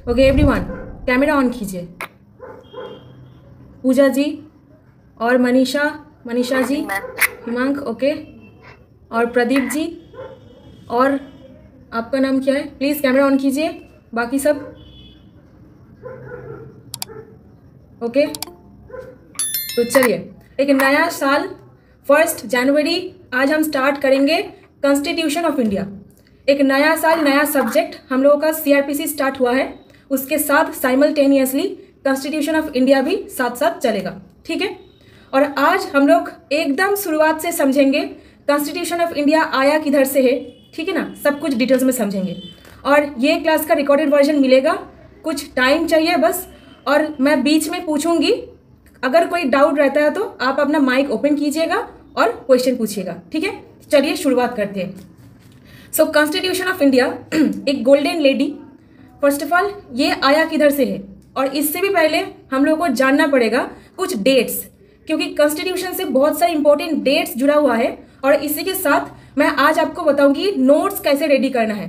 Okay everyone, camera on कीजिए। पूजा जी और मनीषा जी, हिमांक, okay, और प्रदीप जी, और आपका नाम क्या है? प्लीज़ कैमरा ऑन कीजिए। बाकी सब ओके। तो चलिए, एक नया साल 1 जनवरी आज हम स्टार्ट करेंगे कॉन्स्टिट्यूशन ऑफ इंडिया। एक नया साल, नया सब्जेक्ट हम लोगों का सीआरपीसी स्टार्ट हुआ है, उसके साथ साइमल्टेनियसली कॉन्स्टिट्यूशन ऑफ इंडिया भी साथ साथ चलेगा, ठीक है। और आज हम लोग एकदम शुरुआत से समझेंगे कॉन्स्टिट्यूशन ऑफ इंडिया आया किधर से है, ठीक है ना, सब कुछ डिटेल्स में समझेंगे। और ये क्लास का रिकॉर्डेड वर्जन मिलेगा, कुछ टाइम चाहिए बस, और मैं बीच में पूछूंगी, अगर कोई डाउट रहता है तो आप अपना माइक ओपन कीजिएगा और क्वेश्चन पूछिएगा, ठीक है। चलिए शुरुआत करते हैं। सो कॉन्स्टिट्यूशन ऑफ इंडिया, एक golden lady, first of all ये आया किधर से है, और इससे भी पहले हम लोग को जानना पड़ेगा कुछ डेट्स, क्योंकि कॉन्स्टिट्यूशन से बहुत सारे इंपॉर्टेंट डेट्स जुड़ा हुआ है। और इसी के साथ मैं आज आपको बताऊंगी नोट्स कैसे रेडी करना है,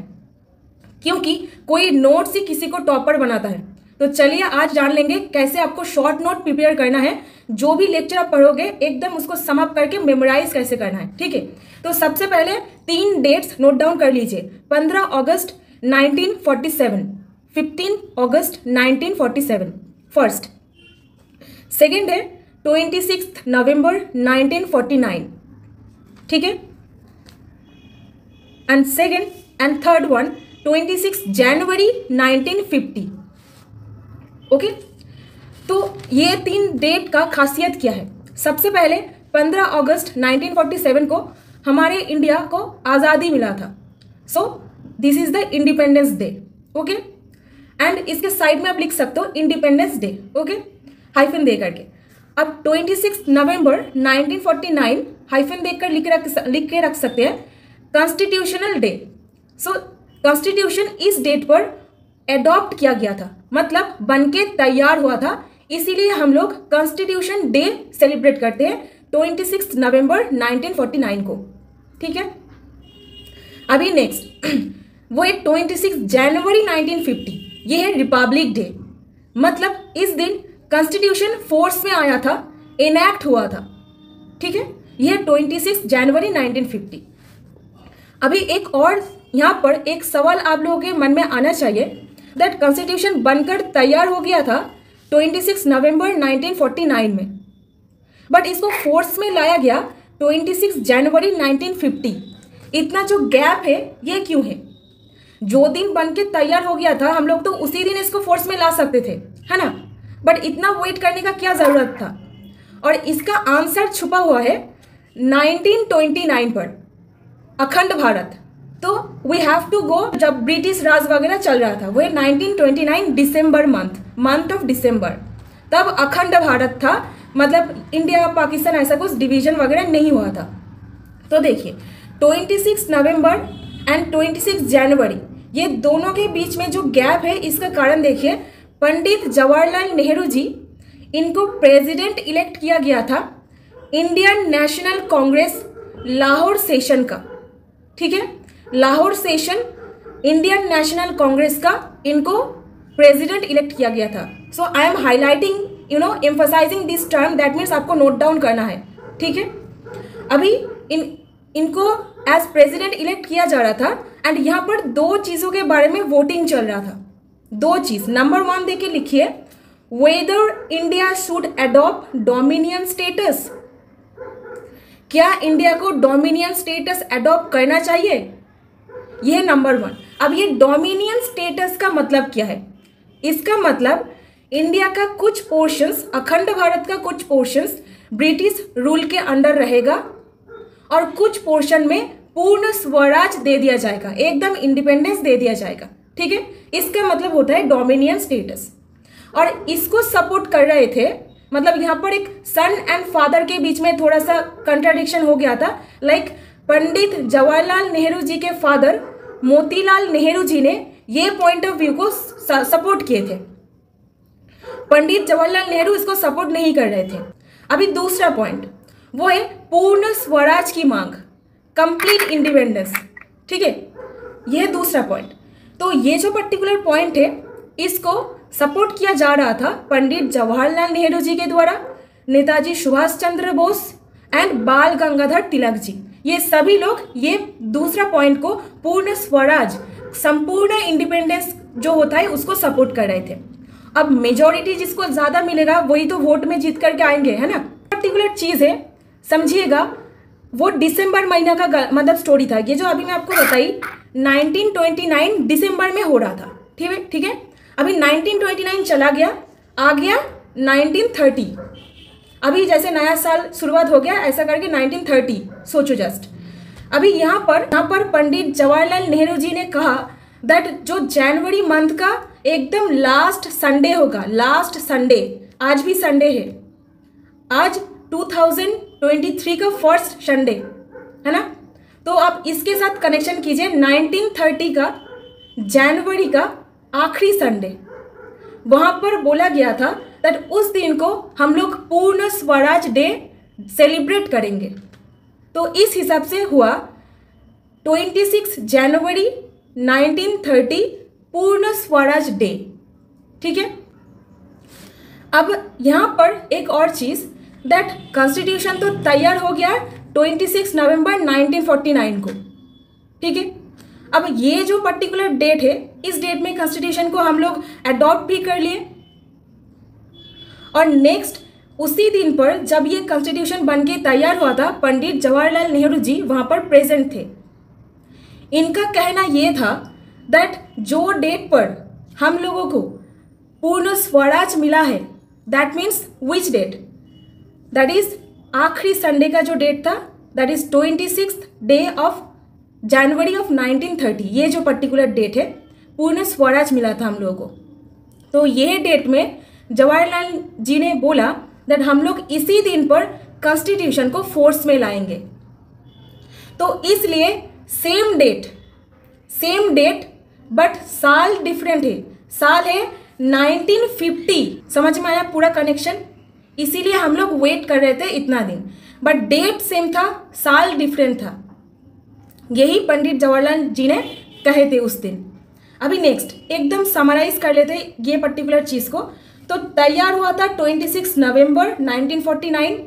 क्योंकि कोई नोट्स ही किसी को टॉपर बनाता है। तो चलिए आज जान लेंगे कैसे आपको शॉर्ट नोट प्रिपेयर करना है, जो भी लेक्चर आप पढ़ोगे एकदम उसको सम अप करके मेमोराइज कैसे करना है, ठीक है। तो सबसे पहले 3 डेट्स नोट डाउन कर लीजिए। 15 अगस्त 1947, 15 अगस्त 1947 फर्स्ट। सेकेंड है 26 नवंबर 1949, ठीक है। And second and third one 26 January 1950, okay. तो ये 3 डेट का खासियत क्या है? सबसे पहले 15 अगस्त 1947 को हमारे इंडिया को आज़ादी मिला था। So this is the independence day, okay. And इसके साइड में आप लिख सकते हो इंडिपेंडेंस डे, ओके, हाइफन दे करके। अब 26 नवंबर 1949 हाइफन देकर लिख के रख सकते हैं कॉन्स्टिट्यूशनल डे। सो कॉन्स्टिट्यूशन इस डेट पर एडॉप्ट किया गया था, मतलब बनके तैयार हुआ था, इसीलिए हम लोग कॉन्स्टिट्यूशन डे सेलिब्रेट करते हैं 26 नवंबर 1949 को, ठीक है। अभी नेक्स्ट वो है 26 जनवरी 1950, ये है रिपब्लिक डे, मतलब इस दिन कॉन्स्टिट्यूशन फोर्स में आया था, इनैक्ट हुआ था, ठीक है। यह 26 जनवरी 1950। अभी एक और यहाँ पर एक सवाल आप लोगों के मन में आना चाहिए, दैट कॉन्स्टिट्यूशन बनकर तैयार हो गया था 26 नवंबर 1949 में, बट इसको फोर्स में लाया गया 26 जनवरी 1950। इतना जो गैप है ये क्यों है? जो दिन बनके तैयार हो गया था हम लोग तो उसी दिन इसको फोर्स में ला सकते थे, है ना, बट इतना वेट करने का क्या जरूरत था? और इसका आंसर छुपा हुआ है 1929 पर, अखंड भारत। तो वी हैव टू गो, जब ब्रिटिश राज वगैरह चल रहा था, वो 1929 दिसंबर मंथ ऑफ दिसंबर, तब अखंड भारत था, मतलब इंडिया पाकिस्तान ऐसा कुछ डिवीजन वगैरह नहीं हुआ था। तो देखिए 26 नवंबर एंड 26 जनवरी, ये दोनों के बीच में जो गैप है इसका कारण देखिए, पंडित जवाहरलाल नेहरू जी, इनको प्रेसिडेंट इलेक्ट किया गया था Indian National Congress Lahore session का, ठीक है। Lahore session Indian National Congress का इनको प्रेसिडेंट इलेक्ट किया गया था। So I am highlighting, emphasizing this term, that means आपको नोट डाउन करना है, ठीक है। अभी इनको एज प्रेसिडेंट इलेक्ट किया जा रहा था, एंड यहाँ पर 2 चीजों के बारे में वोटिंग चल रहा था। 2 चीज, नंबर 1 देके लिखिए, weather India should adopt dominion status, क्या इंडिया को डोमिनियन स्टेटस अडॉप्ट करना चाहिए, यह नंबर 1। अब ये डोमिनियन स्टेटस का मतलब क्या है? इसका मतलब इंडिया का कुछ पोर्शंस, अखंड भारत का कुछ पोर्शंस ब्रिटिश रूल के अंडर रहेगा, और कुछ पोर्शन में पूर्ण स्वराज दे दिया जाएगा, एकदम इंडिपेंडेंस दे दिया जाएगा, ठीक है। इसका मतलब होता है डोमिनियन स्टेटस। और इसको सपोर्ट कर रहे थे, मतलब यहाँ पर एक सन एंड फादर के बीच में थोड़ा सा कंट्राडिक्शन हो गया था। लाइक पंडित जवाहरलाल नेहरू जी के फादर मोतीलाल नेहरू जी ने ये पॉइंट ऑफ व्यू को सपोर्ट किए थे, पंडित जवाहरलाल नेहरू इसको सपोर्ट नहीं कर रहे थे। अभी दूसरा पॉइंट वो है पूर्ण स्वराज की मांग, कंप्लीट इंडिपेंडेंस, ठीक है, यह दूसरा पॉइंट। तो ये जो पर्टिकुलर पॉइंट है इसको सपोर्ट किया जा रहा था पंडित जवाहरलाल नेहरू जी के द्वारा, नेताजी सुभाष चंद्र बोस एंड बाल गंगाधर तिलक जी। ये सभी लोग ये दूसरा पॉइंट को पूर्ण स्वराज, संपूर्ण इंडिपेंडेंस जो होता है उसको सपोर्ट कर रहे थे। अब मेजॉरिटी जिसको ज्यादा मिलेगा वही तो वोट में जीत करके आएंगे, है ना। पर्टिकुलर चीज है, समझिएगा, वो दिसंबर महीना का मतलब स्टोरी था। ये जो अभी मैं आपको बताई 1929 दिसंबर में हो रहा था, ठीक है। अभी 1929 चला गया, आ गया 1930। अभी जैसे नया साल शुरुआत हो गया ऐसा करके 1930, सोचो जस्ट। अभी यहाँ पर पंडित जवाहरलाल नेहरू जी ने कहा दैट जो जनवरी मंथ का एकदम लास्ट संडे होगा, लास्ट संडे, आज भी संडे है, आज 2023 का फर्स्ट संडे है ना। तो आप इसके साथ कनेक्शन कीजिए 1930 का जनवरी का आखिरी संडे, वहां पर बोला गया था दैट उस दिन को हम लोग पूर्ण स्वराज डे सेलिब्रेट करेंगे। तो इस हिसाब से हुआ 26 जनवरी 1930 पूर्ण स्वराज डे, ठीक है। अब यहाँ पर एक और चीज दैट कॉन्स्टिट्यूशन तो तैयार हो गया 26 नवंबर 1949 को, ठीक है। अब ये जो पर्टिकुलर डेट है, इस डेट में कॉन्स्टिट्यूशन को हम लोग अडॉप्ट भी कर लिए, और नेक्स्ट उसी दिन पर जब ये कॉन्स्टिट्यूशन बन के तैयार हुआ था, पंडित जवाहरलाल नेहरू जी वहां पर प्रेजेंट थे। इनका कहना ये था दैट जो डेट पर हम लोगों को पूर्ण स्वराज मिला है, that means which date, that is आखिरी संडे का जो डेट था, that is 26th day of January of 1930। ये जो पर्टिकुलर डेट है, पूर्ण स्वराज मिला था हम लोगों को। तो ये डेट में जवाहरलाल जी ने बोला दैट हम लोग इसी दिन पर कॉन्स्टिट्यूशन को फोर्स में लाएंगे। तो इसलिए सेम डेट बट साल डिफरेंट है, साल है 1950। समझ में आया पूरा कनेक्शन? इसीलिए हम लोग वेट कर रहे थे इतना दिन, बट डेट सेम था, साल डिफरेंट था। यही पंडित जवाहरलाल जी ने कहे थे उस दिन। अभी नेक्स्ट एकदम समराइज कर लेते ये पर्टिकुलर चीज को। तो तैयार हुआ था 26 नवंबर 1949,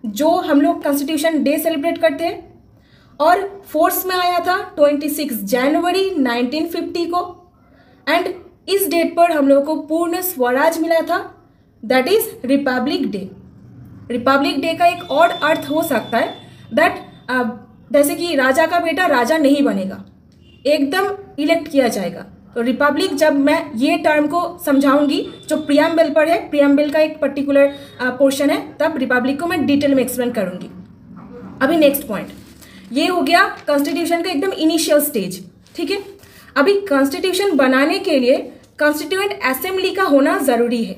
जो हम लोग कॉन्स्टिट्यूशन डे सेलिब्रेट करते हैं, और फोर्स में आया था 26 जनवरी 1950 को, एंड इस डेट पर हम लोग को पूर्ण स्वराज मिला था, that is Republic day. Republic day का एक और अर्थ हो सकता है दैट जैसे कि राजा का बेटा राजा नहीं बनेगा, एकदम इलेक्ट किया जाएगा। तो रिपब्लिक, जब मैं ये टर्म को समझाऊंगी जो प्रियम्बल पर है, प्रियम्बल का एक पर्टिकुलर पोर्शन है, तब रिपब्लिक को मैं डिटेल में एक्सप्लेन करूंगी। अभी नेक्स्ट पॉइंट, ये हो गया कॉन्स्टिट्यूशन का एकदम इनिशियल स्टेज, ठीक है। अभी कॉन्स्टिट्यूशन बनाने के लिए कॉन्स्टिट्यूएंट असेंबली का होना जरूरी है,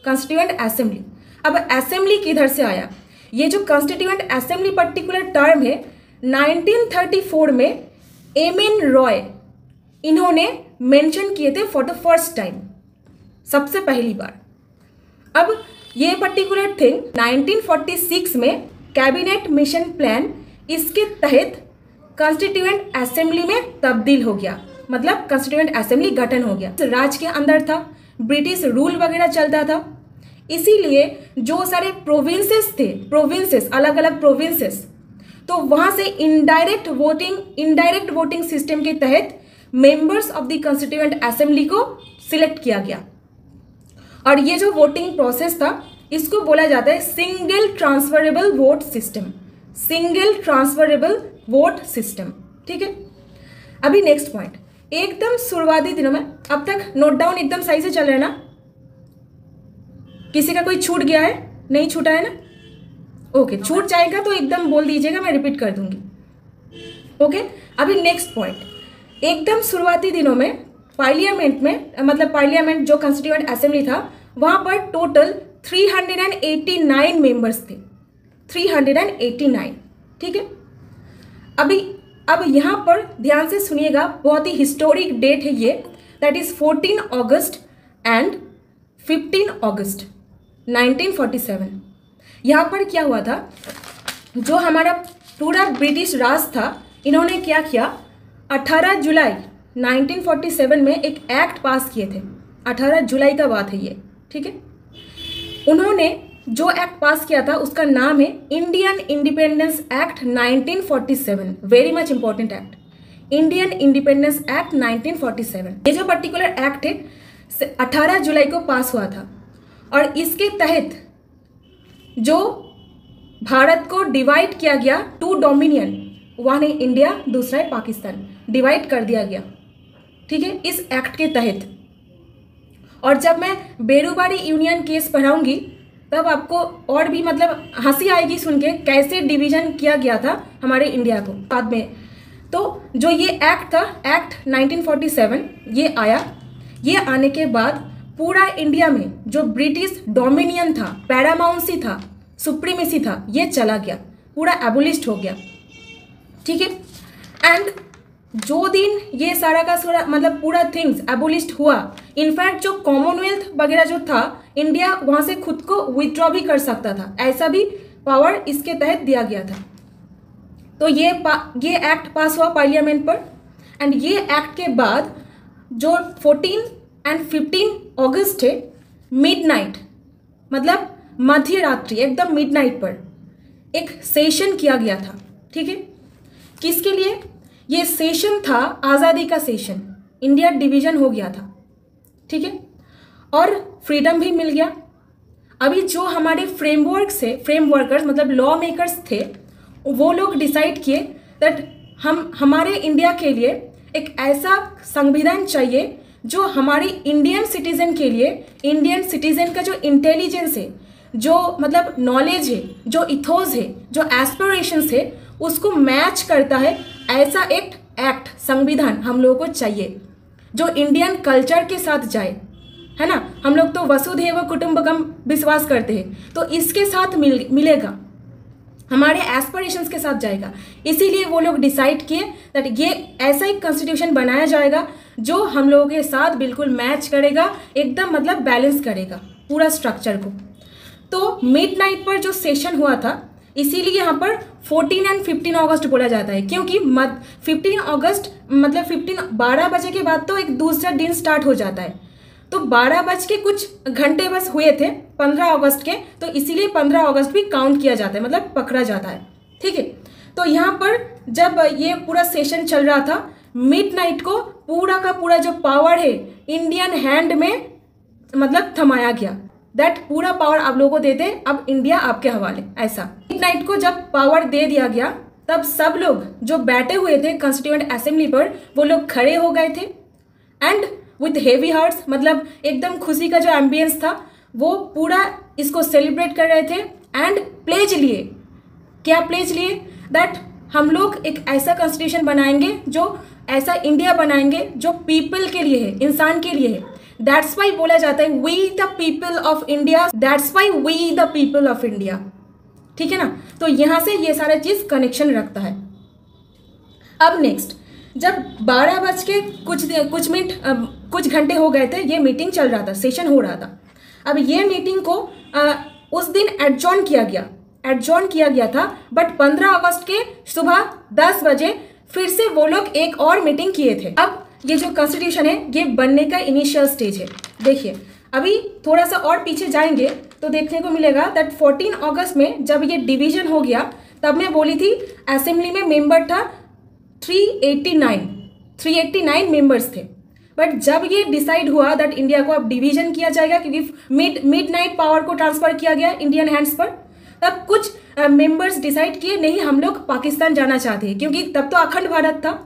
कॉन्स्टिट्यूएंट असेंबली। अब असेंबली किधर से आया? ये जो कॉन्स्टिट्यूएंट असेंबली पर्टिकुलर टर्म है 1934 में एम.एन. रॉय इन्होंने मेंशन किए थे फॉर द फर्स्ट टाइम, सबसे पहली बार। अब ये पर्टिकुलर थिंग 1946 में कैबिनेट मिशन प्लान, इसके तहत कॉन्स्टिट्यूएंट असेंबली में तब्दील हो गया, मतलब कॉन्स्टिट्यूएंट असेंबली गठन हो गया। राज के अंदर था, ब्रिटिश रूल वगैरह चलता था, इसीलिए जो सारे प्रोविंसेस थे, प्रोविंसेस, अलग अलग प्रोविंसेस, तो वहां से इनडायरेक्ट वोटिंग सिस्टम के तहत members of the constituent assembly को सिलेक्ट किया गया। और ये जो वोटिंग प्रोसेस था, इसको बोला जाता है single transferable vote system, single transferable vote system, ठीक है। अभी नेक्स्ट पॉइंट, एकदम शुरुआती दिनों में, अब तक नोट डाउन एकदम सही से चल रहा है ना? किसी का कोई छूट गया है? नहीं छूटा है ना? ओके, छूट जाएगा तो एकदम बोल दीजिएगा, मैं रिपीट कर दूंगी। ओके, अभी नेक्स्ट पॉइंट, एकदम शुरुआती दिनों में पार्लियामेंट में, मतलब पार्लियामेंट जो कॉन्स्टिट्यूएंट असेंबली था, वहां पर टोटल 389 मेंबर्स थे, 389, ठीक है। अब यहां पर ध्यान से सुनिएगा, बहुत ही हिस्टोरिक डेट है ये, दैट इज 14 अगस्त एंड 15 अगस्त 1947। यहाँ पर क्या हुआ था, जो हमारा पूरा ब्रिटिश राज था, इन्होंने क्या किया, 18 जुलाई 1947 में एक एक्ट पास किए थे, 18 जुलाई का बात है ये, ठीक है। उन्होंने जो एक्ट पास किया था उसका नाम है Indian independence act 1947। Very much important act, Indian independence act 1947। ये जो पर्टिकुलर एक्ट है 18 जुलाई को पास हुआ था और इसके तहत जो भारत को डिवाइड किया गया टू डोमिनियन, वन है इंडिया, दूसरा है पाकिस्तान, डिवाइड कर दिया गया, ठीक है, इस एक्ट के तहत। और जब मैं बेरूबारी यूनियन केस पढ़ाऊंगी तब आपको और भी मतलब हंसी आएगी सुन के कैसे डिवीजन किया गया था हमारे इंडिया को बाद में। तो जो ये एक्ट था, एक्ट 1947, ये आया। ये आने के बाद पूरा इंडिया में जो ब्रिटिश डोमिनियन था, पैरामाउंसी था, सुप्रीमेसी था, ये चला गया, पूरा एबोलिश्ड हो गया, ठीक है। एंड जो दिन ये सारा का सारा मतलब पूरा थिंग्स एबोलिश्ड हुआ, इनफैक्ट जो कॉमनवेल्थ वगैरह जो था, इंडिया वहाँ से खुद को विथड्रॉ भी कर सकता था, ऐसा भी पावर इसके तहत दिया गया था। तो ये एक्ट पास हुआ पार्लियामेंट पर। एंड ये एक्ट के बाद जो 14 एंड 15 अगस्त है, मिडनाइट मतलब मध्य रात्रि, एकदम मिडनाइट पर एक सेशन किया गया था, ठीक है। किसके लिए? ये सेशन था आज़ादी का सेशन, इंडिया डिवीजन हो गया था, ठीक है, और फ्रीडम भी मिल गया। अभी जो हमारे फ्रेमवर्कर्स मतलब लॉ मेकर्स थे, वो लोग डिसाइड किए दैट हमारे इंडिया के लिए एक ऐसा संविधान चाहिए जो हमारी इंडियन सिटीजन के लिए, इंडियन सिटीजन का जो इंटेलिजेंस है, जो मतलब नॉलेज है, जो इथोस है, जो एस्पिरेशंस है, उसको मैच करता है। ऐसा एक्ट संविधान हम लोगों को चाहिए जो इंडियन कल्चर के साथ जाए, है ना। हम लोग तो वसुधैव कुटुंबकम विश्वास करते हैं, तो इसके साथ मिलेगा, हमारे एस्पिरेशंस के साथ जाएगा। इसीलिए वो लोग डिसाइड किए दैट ये ऐसा एक कॉन्स्टिट्यूशन बनाया जाएगा जो हम लोगों के साथ बिल्कुल मैच करेगा, एकदम मतलब बैलेंस करेगा पूरा स्ट्रक्चर को। तो मिडनाइट पर जो सेशन हुआ था, इसीलिए यहाँ पर 14 एंड 15 अगस्त बोला जाता है, क्योंकि 15 अगस्त मतलब 12 बजे के बाद तो एक दूसरा दिन स्टार्ट हो जाता है। तो 12 बज के कुछ घंटे बस हुए थे 15 अगस्त के, तो इसीलिए 15 अगस्त भी काउंट किया जाता है, मतलब पकड़ा जाता है, ठीक है। तो यहाँ पर जब ये पूरा सेशन चल रहा था, मिडनाइट को पूरा का पूरा जो पावर है इंडियन हैंड में मतलब थमाया गया, दैट पूरा पावर आप लोगों को देते, अब इंडिया आपके हवाले, ऐसा। मिडनाइट को जब पावर दे दिया गया तब सब लोग जो बैठे हुए थे कॉन्स्टिट्यूएंट असेंबली पर, वो लोग खड़े हो गए थे एंड विथ हेवी हार्ट्स, मतलब एकदम खुशी का जो एम्बियंस था, वो पूरा इसको सेलिब्रेट कर रहे थे। एंड प्लेज लिए, क्या प्लेज लिए? दैट हम लोग एक ऐसा कॉन्स्टिट्यूशन बनाएंगे, जो ऐसा इंडिया बनाएंगे जो पीपल के लिए है, इंसान के लिए है। दैट्स वाई बोला जाता है we the people of India, that's why we the people of India, ठीक है ना। तो यहाँ से ये सारा चीज कनेक्शन रखता है। अब नेक्स्ट, जब 12 बज के कुछ घंटे हो गए थे, ये मीटिंग चल रहा था, सेशन हो रहा था। अब ये मीटिंग को उस दिन एडजॉर्न किया गया था, बट 15 अगस्त के सुबह 10 बजे फिर से वो लोग एक और मीटिंग किए थे। अब ये जो कॉन्स्टिट्यूशन है ये बनने का इनिशियल स्टेज है। देखिए अभी थोड़ा सा और पीछे जाएंगे तो देखने को मिलेगा दैट 14 अगस्त में जब ये डिवीजन हो गया, तब मैं बोली थी असेंबली में मेंबर था 389 मेंबर्स थे। बट जब ये डिसाइड हुआ दैट इंडिया को अब डिवीजन किया जाएगा, क्योंकि मिडनाइट पावर को ट्रांसफर किया गया इंडियन हैंड्स पर, तब कुछ मेंबर्स डिसाइड किए नहीं हम लोग पाकिस्तान जाना चाहते हैं, क्योंकि तब तो अखंड भारत था।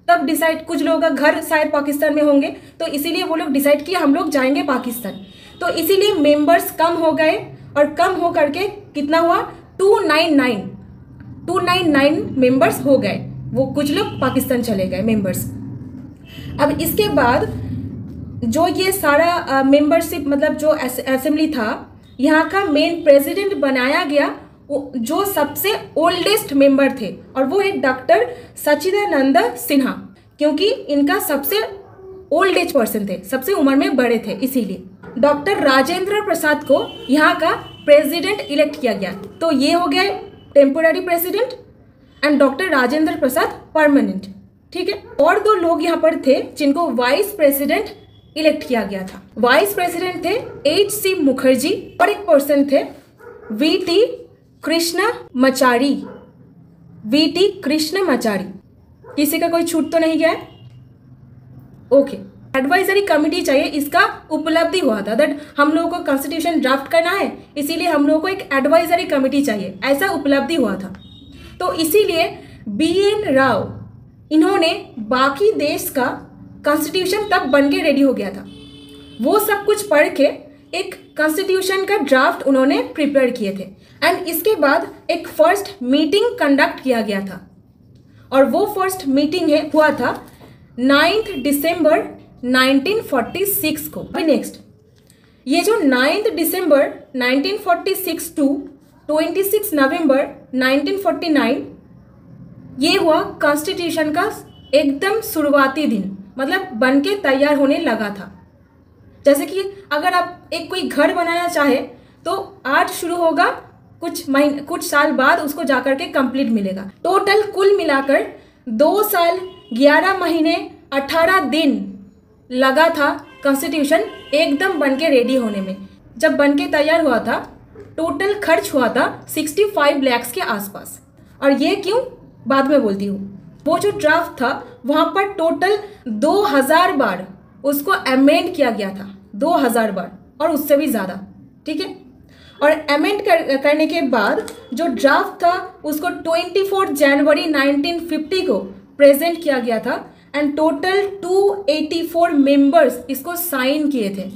तब डिसाइड, कुछ लोगों का घर शायद पाकिस्तान में होंगे, तो इसीलिए वो लोग डिसाइड किए हम लोग जाएंगे पाकिस्तान। तो इसीलिए मेंबर्स कम हो गए और कम हो करके कितना हुआ 299 मेंबर्स हो गए, वो कुछ लोग पाकिस्तान चले गए मेंबर्स। अब इसके बाद जो ये सारा मेंबरशिप मतलब जो असेंबली था, यहाँ का मेन प्रेसिडेंट बनाया गया जो सबसे ओल्डेस्ट मेंबर थे, और वो है डॉक्टर सच्चिदानंद सिन्हा, क्योंकि इनका सबसे ओल्ड एज पर्सन थे, सबसे उम्र में बड़े थे। इसीलिए डॉक्टर राजेंद्र प्रसाद को यहाँ का प्रेसिडेंट इलेक्ट किया गया। तो ये हो गया temporary president and doctor Rajendra Prasad permanent, ठीक है। और 2 लोग यहाँ पर थे जिनको वाइस प्रेसिडेंट इलेक्ट किया गया था। वाइस प्रेसिडेंट थे H.C. मुखर्जी और एक पर्सन थे V.T. कृष्णमाचारी। V.T. कृष्णमाचारी। किसी का कोई छूट तो नहीं गया है? ओके। एडवाइजरी कमिटी चाहिए, इसका उपलब्धि हुआ था दैट हम लोगों को कॉन्स्टिट्यूशन ड्राफ्ट करना है, इसीलिए हम लोगों को एक एडवाइजरी कमिटी चाहिए, ऐसा उपलब्धि हुआ था। तो इसीलिए B.N. राव इन्होंने बाकी देश का कॉन्स्टिट्यूशन तब बन के रेडी हो गया था, वो सब कुछ पढ़ के एक कॉन्स्टिट्यूशन का ड्राफ्ट उन्होंने प्रिपेयर किए थे। एंड इसके बाद एक फर्स्ट मीटिंग कंडक्ट किया गया था और वो फर्स्ट मीटिंग हुआ था 9 दिसंबर 1946 को। अभी नेक्स्ट, ये जो 9 दिसंबर 1946 टू 26 नवंबर 1949 ये हुआ कॉन्स्टिट्यूशन का एकदम शुरुआती दिन, मतलब बन के तैयार होने लगा था। जैसे कि अगर आप एक कोई घर बनाना चाहे तो आज शुरू होगा, कुछ साल बाद उसको जाकर के कंप्लीट मिलेगा। टोटल कुल मिलाकर 2 साल 11 महीने 18 दिन लगा था कॉन्स्टिट्यूशन एकदम बन के रेडी होने में। जब बन के तैयार हुआ था टोटल खर्च हुआ था 65 लाख के आसपास। और ये क्यों, बाद में बोलती हूँ। वो जो ड्राफ्ट था वहाँ पर टोटल 2000 बार उसको अमेंड किया गया था, 2000 बार और उससे भी ज़्यादा, ठीक है। और अमेंड करने के बाद जो ड्राफ्ट था उसको 24 जनवरी 1950 को प्रेजेंट किया गया था एंड टोटल 284 मेंबर्स इसको साइन किए थे,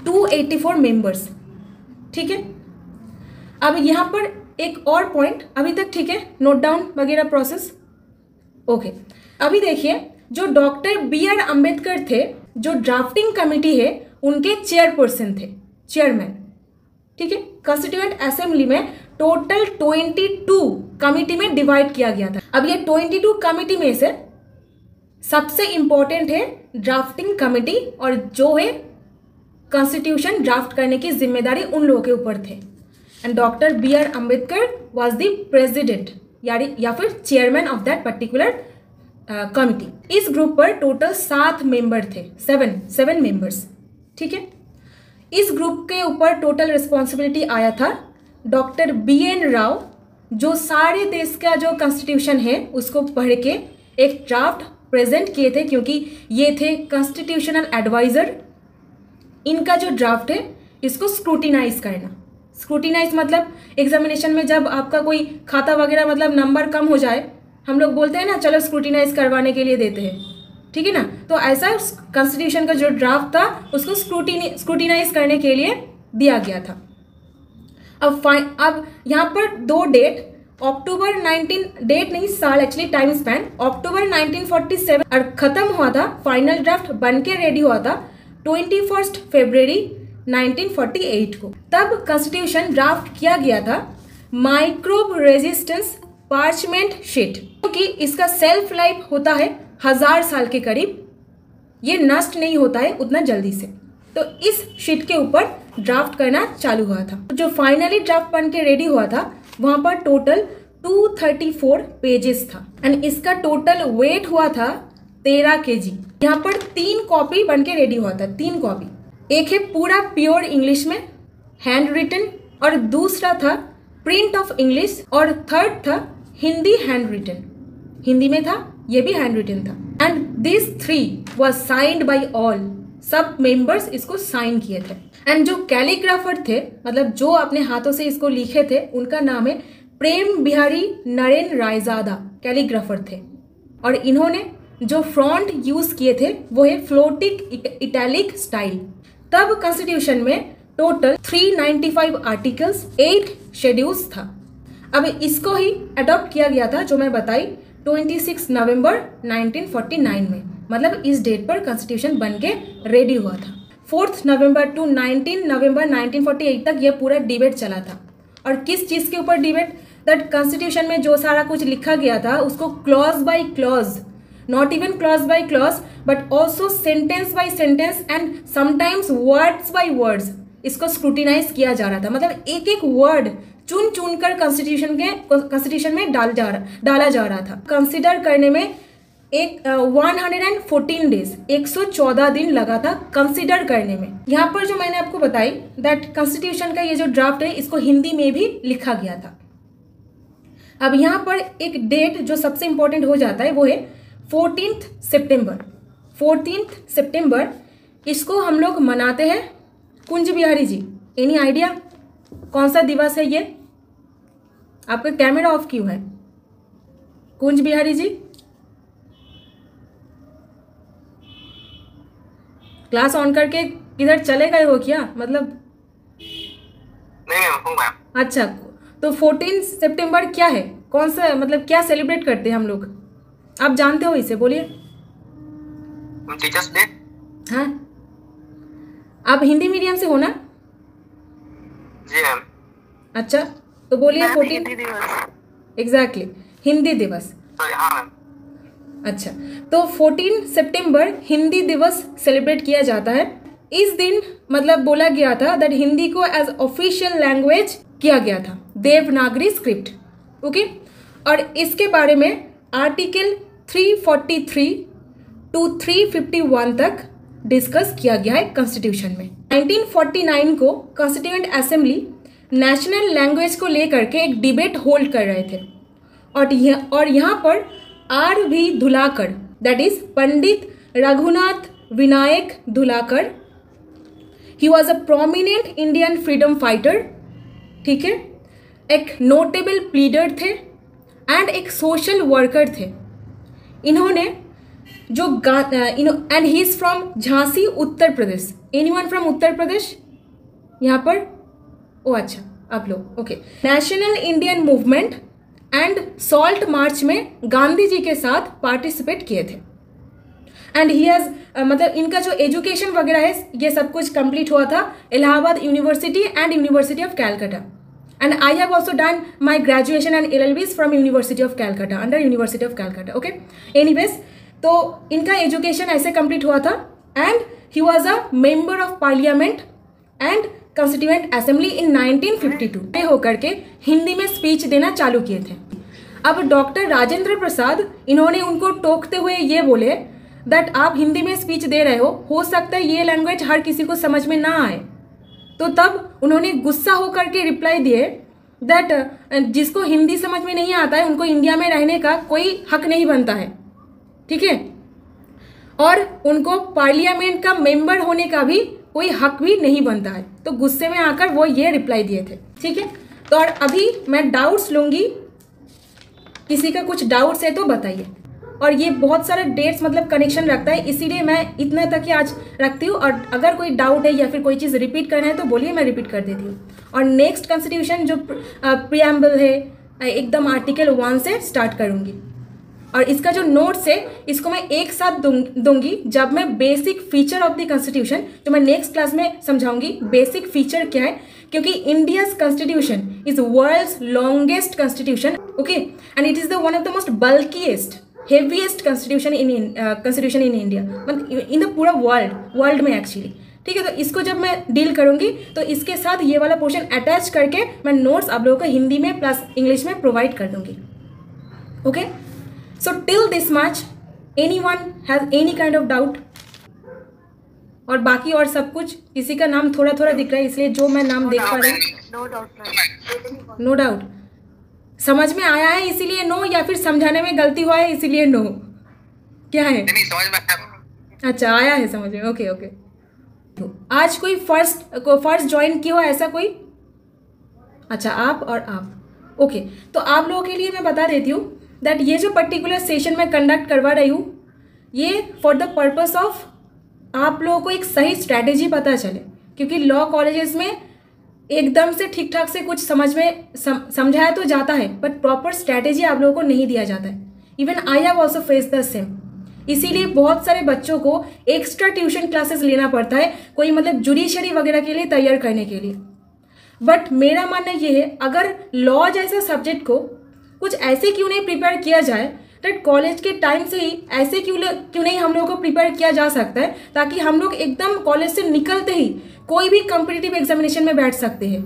284 मेंबर्स, ठीक है। अब यहाँ पर एक और पॉइंट अभी तक, ठीक है, नोट डाउन वगैरह प्रोसेस, ओके। अभी देखिए जो डॉक्टर B.R. अम्बेडकर थे, जो ड्राफ्टिंग कमेटी है उनके चेयरपर्सन थे, चेयरमैन, ठीक है। कॉन्स्टिट्यूएंट असेंबली में टोटल 22 कमिटी में डिवाइड किया गया था। अब ये 22 कमिटी में से सबसे इंपॉर्टेंट है ड्राफ्टिंग कमिटी और जो है कॉन्स्टिट्यूशन ड्राफ्ट करने की जिम्मेदारी उन लोगों के ऊपर थे। And doctor B.R. Ambedkar was the president या फिर chairman of that particular committee. इस ग्रुप पर टोटल 7 मेंबर थे, 7 मेंबर्स, ठीक है। इस ग्रुप के ऊपर टोटल रिस्पॉन्सिबिलिटी आया था डॉक्टर B.N. राव, जो सारे देश का जो कॉन्स्टिट्यूशन है उसको पढ़ के एक ड्राफ्ट प्रेजेंट किए थे, क्योंकि ये थे कॉन्स्टिट्यूशनल एडवाइजर। इनका जो ड्राफ्ट है इसको स्क्रूटिनाइज करना, स्क्रूटिनाइज मतलब एग्जामिनेशन में जब आपका कोई खाता वगैरह मतलब नंबर कम हो जाए, हम लोग बोलते हैं ना चलो स्क्रूटिनाइज करवाने के लिए देते हैं, ठीक है ना। तो ऐसा कॉन्स्टिट्यूशन का जो ड्राफ्ट था उसको स्क्रूटिनाइज करने के लिए दिया गया था। अब यहाँ पर 2 डेट, अक्टूबर 19, डेट नहीं साल एक्चुअली, टाइम स्पैन, अक्टूबर 1947 और खत्म हुआ था, फाइनल ड्राफ्ट बन के रेडी हुआ था 21 फरवरी 1948 को। तब कॉन्स्टिट्यूशन ड्राफ्ट किया गया था माइक्रोब रेजिस्टेंस पार्चमेंट शीट, क्योंकि इसका सेल्फ लाइफ होता है 1000 साल के करीब, ये नष्ट नहीं होता है उतना जल्दी से। तो इस शीट के ऊपर ड्राफ्ट करना चालू हुआ था। जो फाइनली ड्राफ्ट बन के रेडी हुआ था वहां पर टोटल 234 पेजेस था एंड इसका टोटल वेट हुआ था 13 kg। यहाँ पर 3 कॉपी बन के रेडी हुआ था, 3 कॉपी। एक है पूरा प्योर इंग्लिश में हैंड रिटन और दूसरा था प्रिंट ऑफ इंग्लिश और थर्ड था हिंदी हैंड रिटन, हिंदी में था, ये भी हैंड रिटन था। And this 3 was signed by all, सब मेंबर्स इसको साइन किए थे। एंड जो कैलीग्राफर थे, मतलब जो अपने हाथों से इसको लिखे थे, उनका नाम है प्रेम बिहारी नरेन रायजादा, कैलीग्राफर थे। और इन्होंने जो फ्रॉन्ट यूज किए थे वो है फ्लोटिक इटैलिक स्टाइल। तब कॉन्स्टिट्यूशन में टोटल 395 आर्टिकल्स, 8 शेड्यूल्स था। अब इसको ही अडॉप्ट किया गया था, जो मैं बताई 26 नवंबर 1949 में, मतलब इस डेट पर कॉन्स्टिट्यूशन बन के रेडी हुआ था। 4 नवंबर टू 19 नवंबर 1948 तक यह पूरा डिबेट चला था। और किस चीज़ के ऊपर डिबेट? दैट कॉन्स्टिट्यूशन में जो सारा कुछ लिखा गया था उसको clause by clause, not even clause by clause but also sentence by sentence and sometimes words by words इसको स्क्रूटिनाइज किया जा रहा था। मतलब एक एक वर्ड चुन चुन कर कॉन्स्टिट्यूशन में डाला जा रहा था। कंसिडर करने में 114 डेज 114 दिन लगा था कंसिडर करने में। यहाँ पर जो मैंने आपको बताई दैट कॉन्स्टिट्यूशन का ये जो ड्राफ्ट है इसको हिंदी में भी लिखा गया था। अब यहाँ पर एक डेट जो सबसे इंपॉर्टेंट हो जाता है वो है 14 सितंबर। 14 सितंबर इसको हम लोग मनाते हैं कुंज बिहारी जी, एनी आइडिया कौन सा दिवस है ये? आपका कैमरा ऑफ क्यों है कुंज बिहारी जी? क्लास ऑन करके किधर चले गए हो क्या? मतलब नहीं। अच्छा, तो 14 सितंबर क्या है, कौन सा मतलब क्या सेलिब्रेट करते हैं हम लोग? आप जानते हो इसे, बोलिए। Teachers day. हाँ, आप हिंदी मीडियम से हो ना? जी मैम। अच्छा, तो बोलिए 14। हिंदी दिवस। एग्जैक्टली, हिंदी दिवस। हाँ मैम। अच्छा, तो 14 सितंबर हिंदी दिवस सेलिब्रेट किया जाता है। इस दिन मतलब बोला गया था दैट हिंदी को एज ऑफिशियल लैंग्वेज किया गया था, देवनागरी स्क्रिप्ट। ओके, और इसके बारे में आर्टिकल 343 टू 351 तक डिस्कस किया गया है कॉन्स्टिट्यूशन में। 1949 को कॉन्स्टिट्यूएंट असेंबली नेशनल लैंग्वेज को लेकर के एक डिबेट होल्ड कर रहे थे और यहाँ पर R.V. Dhulekar that is Pandit Raghunath Vinayak Dhulekar, he was a prominent Indian freedom fighter, ठीक है, एक नोटेबल प्लीडर थे एंड एक सोशल वर्कर थे। इन्होंने जो and he is from Jhansi Uttar Pradesh. Anyone from Uttar Pradesh यहाँ पर? ओ अच्छा, आप लोग okay. National Indian movement and salt march में गांधी जी के साथ पार्टिसिपेट किए थे एंड ही हैज मतलब इनका जो एजुकेशन वगैरह है ये सब कुछ कंप्लीट हुआ था Allahabad university and university of Calcutta, and I have also done my graduation and LLBs from university of Calcutta, under university of Calcutta. Okay, anyways, तो इनका एजुकेशन ऐसे कंप्लीट हुआ था and he was a member of parliament and constituent assembly in 1952 में होकर के हिंदी में speech देना चालू किए थे। अब डॉक्टर राजेंद्र प्रसाद इन्होंने उनको टोकते हुए ये बोले दैट आप हिंदी में स्पीच दे रहे हो सकता है ये लैंग्वेज हर किसी को समझ में ना आए। तो तब उन्होंने गुस्सा होकर के रिप्लाई दिए दैट जिसको हिंदी समझ में नहीं आता है उनको इंडिया में रहने का कोई हक नहीं बनता है, ठीक है, और उनको पार्लियामेंट का मेंबर होने का भी कोई हक भी नहीं बनता है। तो गुस्से में आकर वो ये रिप्लाई दिए थे, ठीक है। तो और अभी मैं डाउट्स लूंगी, किसी का कुछ डाउट्स है तो बताइए। और ये बहुत सारे डेट्स मतलब कनेक्शन रखता है, इसीलिए मैं इतना तक ही आज रखती हूँ। और अगर कोई डाउट है या फिर कोई चीज़ रिपीट करना है तो बोलिए, मैं रिपीट कर देती हूँ। और नेक्स्ट कॉन्स्टिट्यूशन जो प्रियम्बल है एकदम आर्टिकल 1 से स्टार्ट करूँगी। और इसका जो नोट्स है इसको मैं एक साथ दूंगी जब मैं basic feature of the constitution, जो मैं नेक्स्ट क्लास में समझाऊंगी बेसिक फीचर क्या है, क्योंकि India's constitution is world's longest constitution, okay, and it is the one of the most bulkiest heaviest constitution in India, मतलब इन द पूरा world में actually, ठीक है। तो इसको जब मैं डील करूंगी तो इसके साथ ये वाला पोर्शन अटैच करके मैं नोट्स आप लोगों को हिंदी में प्लस इंग्लिश में प्रोवाइड कर दूंगी, okay. So till this much, anyone has any kind of doubt? और बाकी और सब कुछ, किसी का नाम थोड़ा थोड़ा दिख रहा है इसलिए जो मैं नाम देख पा रही हूँ, नो डाउट। समझ में आया है इसीलिए नो, या फिर समझाने में गलती हुआ है इसीलिए नो? क्या है? नहीं, समझ में आया। अच्छा, आया है समझ में, ओके ओके। आज कोई फर्स्ट ज्वाइन किया हो ऐसा कोई? अच्छा, आप और आप, ओके। तो आप लोगों के लिए मैं बता देती हूँ दैट ये जो पर्टिकुलर सेशन मैं कंडक्ट करवा रही हूँ ये फॉर द पर्पस ऑफ आप लोगों को एक सही स्ट्रैटेजी पता चले, क्योंकि लॉ कॉलेजेस में एकदम से ठीक ठाक से कुछ समझ में समझाया तो जाता है बट प्रॉपर स्ट्रैटेजी आप लोगों को नहीं दिया जाता है। Even I have also face the same, इसीलिए बहुत सारे बच्चों को एक्स्ट्रा ट्यूशन क्लासेस लेना पड़ता है, कोई मतलब जुडिशरी वगैरह के लिए तैयार करने के लिए। बट मेरा मानना ये है अगर लॉ जैसे सब्जेक्ट को कुछ ऐसे क्यों नहीं प्रिपेयर किया जाए, दैट कॉलेज के टाइम से ही ऐसे क्यों नहीं हम लोगों को प्रिपेयर किया जा सकता है, ताकि हम लोग एकदम कॉलेज से निकलते ही कोई भी कॉम्पिटिटिव एग्जामिनेशन में बैठ सकते हैं,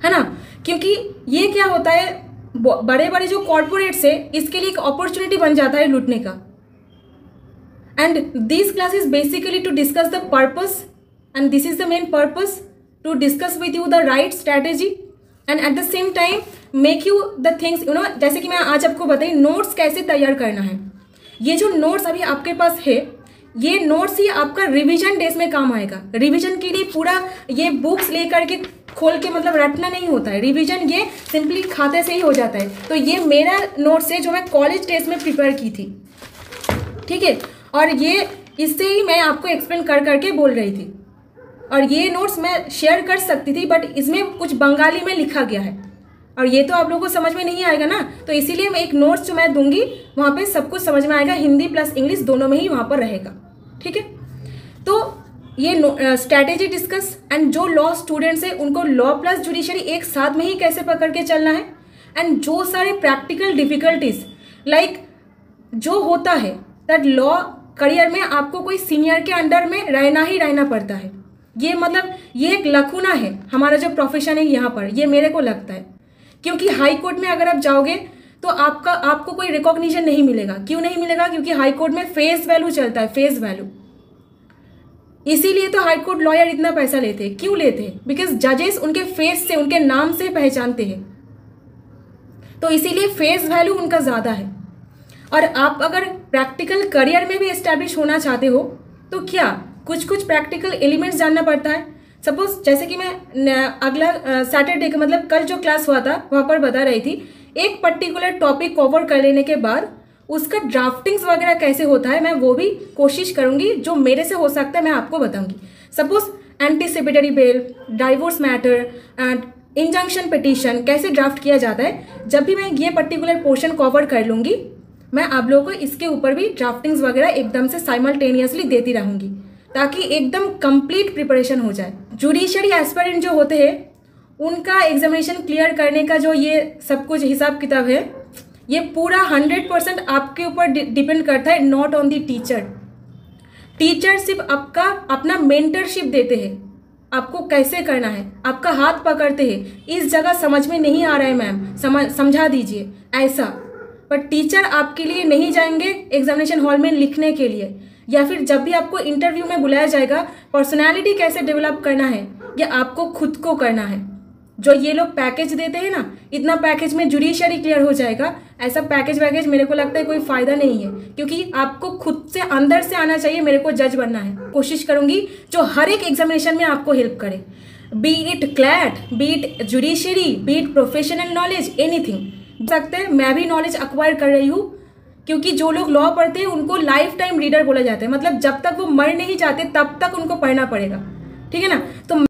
है ना। क्योंकि ये क्या होता है, बड़े बड़े जो कॉर्पोरेट्स है इसके लिए एक अपॉर्चुनिटी बन जाता है लूटने का। And this class is basically to discuss the purpose, and this is the main purpose, to discuss with you the right strategy and at the same time make you the things you know. जैसे कि मैं आज आपको बताई notes कैसे तैयार करना है। ये जो नोट्स अभी आपके पास है, ये नोट्स ही आपका रिवीजन डेज में काम आएगा। रिवीजन के लिए पूरा ये बुक्स लेकर के खोल के मतलब रटना नहीं होता है। रिवीजन ये सिंपली खाते से ही हो जाता है। तो ये मेरा नोट्स है जो मैं कॉलेज डेज में प्रिपेयर की थी, ठीक है। और ये इससे ही मैं आपको एक्सप्लेन कर करके बोल रही थी। और ये नोट्स मैं शेयर कर सकती थी बट इसमें कुछ बंगाली में लिखा गया है और ये तो आप लोगों को समझ में नहीं आएगा ना। तो इसीलिए मैं एक नोट्स जो मैं दूंगी वहाँ पे सब कुछ समझ में आएगा, हिंदी प्लस इंग्लिश दोनों में ही वहाँ पर रहेगा, ठीक है। तो ये स्ट्रैटेजी डिस्कस एंड जो लॉ स्टूडेंट्स हैं उनको लॉ प्लस जुडिशरी एक साथ में ही कैसे पकड़ के चलना है। एंड जो सारे प्रैक्टिकल डिफिकल्टीज लाइक जो होता है दैट लॉ करियर में आपको कोई सीनियर के अंडर में रहना पड़ता है। ये मतलब ये एक लखुना है हमारा जो प्रोफेशन है यहाँ पर, ये मेरे को लगता है। क्योंकि हाई कोर्ट में अगर आप जाओगे तो आपको कोई रिकॉग्निशन नहीं मिलेगा। क्यों नहीं मिलेगा? क्योंकि हाई कोर्ट में फेस वैल्यू चलता है, फेस वैल्यू। इसीलिए तो हाई कोर्ट लॉयर इतना पैसा लेते हैं। क्यों लेते हैं? बिकॉज जजेस उनके फेस से, उनके नाम से पहचानते हैं, तो इसीलिए फेस वैल्यू उनका ज़्यादा है। और आप अगर प्रैक्टिकल करियर में भी एस्टैब्लिश होना चाहते हो तो क्या कुछ प्रैक्टिकल एलिमेंट्स जानना पड़ता है। सपोज जैसे कि मैं अगला सैटरडे का मतलब कल जो क्लास हुआ था वहाँ पर बता रही थी, एक पर्टिकुलर टॉपिक कवर कर लेने के बाद उसका ड्राफ्टिंग्स वगैरह कैसे होता है मैं वो भी कोशिश करूँगी, जो मेरे से हो सकता है मैं आपको बताऊँगी। Suppose anticipatory bail, divorce matter and injunction petition कैसे ड्राफ्ट किया जाता है। जब भी मैं ये पर्टिकुलर पोर्शन कवर कर लूँगी मैं आप लोगों को इसके ऊपर भी ड्राफ्टिंग्स वगैरह एकदम से साइमल्टेनियसली देती रहूँगी ताकि एकदम कंप्लीट प्रिपरेशन हो जाए। जुडिशरी एस्पिरेंट जो होते हैं उनका एग्जामिनेशन क्लियर करने का जो ये सब कुछ हिसाब किताब है ये पूरा 100% आपके ऊपर डिपेंड करता है, not on the teacher. Teacher सिर्फ आपका अपना मेंटरशिप देते हैं, आपको कैसे करना है, आपका हाथ पकड़ते हैं, इस जगह समझ में नहीं आ रहा है मैम समझा दीजिए ऐसा। पर टीचर आपके लिए नहीं जाएंगे एग्जामिनेशन हॉल में लिखने के लिए, या फिर जब भी आपको इंटरव्यू में बुलाया जाएगा पर्सनालिटी कैसे डेवलप करना है ये आपको खुद को करना है। जो ये लोग पैकेज देते हैं ना, इतना पैकेज में जुडिशरी क्लियर हो जाएगा, ऐसा पैकेज मेरे को लगता है कोई फ़ायदा नहीं है। क्योंकि आपको खुद से अंदर से आना चाहिए, मेरे को जज बनना है। कोशिश करूँगी जो हर एक एग्जामिनेशन में आपको हेल्प करे, B it CLAT, B it judiciary, B it professional knowledge, anything सकते हैं। मैं भी नॉलेज अक्वायर कर रही हूँ क्योंकि जो लोग लॉ पढ़ते हैं उनको लाइफ टाइम रीडर बोला जाता है। मतलब जब तक वो मर नहीं जाते तब तक उनको पढ़ना पड़ेगा, ठीक है ना। तो